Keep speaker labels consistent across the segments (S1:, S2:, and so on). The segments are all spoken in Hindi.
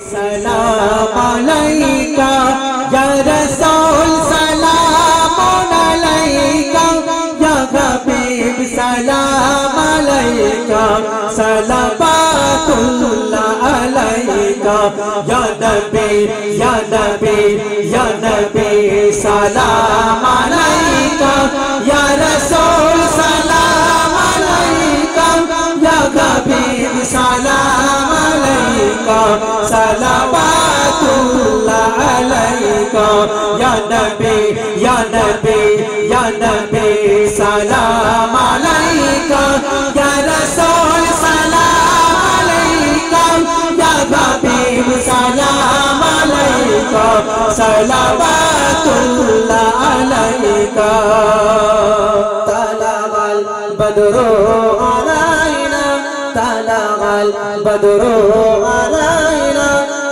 S1: सलाम अलैका या रसूल सलाम अलैका या हबीब सलाम अलैका सलावतुल्लाह अलैका या नबी या नबी या नबी सलाम अलैका या रसूल सलाम अलैका या हबीब सलाम अलैका सलावतुल्लाह अलैका या नबी या नबी या नबी सलाम अलैका या रसूल सलाम अलैका या हबीब सलाम अलैका सलावतुल्लाह अलैका तलअल बदरु अलैना तलअल बदरु अलैना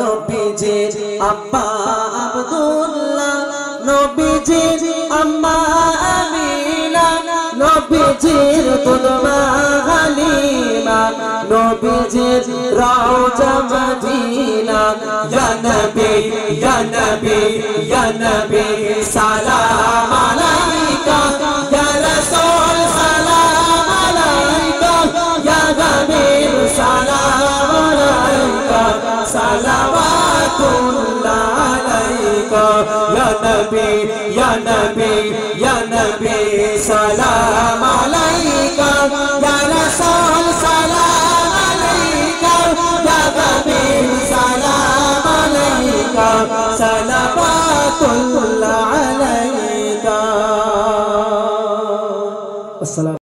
S1: নবীজির আব্বা আব্দুল্লাহ নবীজির আম্মা আমিনা নবীজির দুধমা হালিমা নবীজির রওজা মদিনা ইয়া নবী ইয়া নবী ইয়া নবী সালাম আলাইকা ইয়া রাসূল সালাম আলাইকা ইয়া হাবিব সালাম আলাইকা সালাওয়াতুল্লাহ আলাইকা ইয়া নবী ইয়া নবী ইয়া নবী সালাম আলাইকা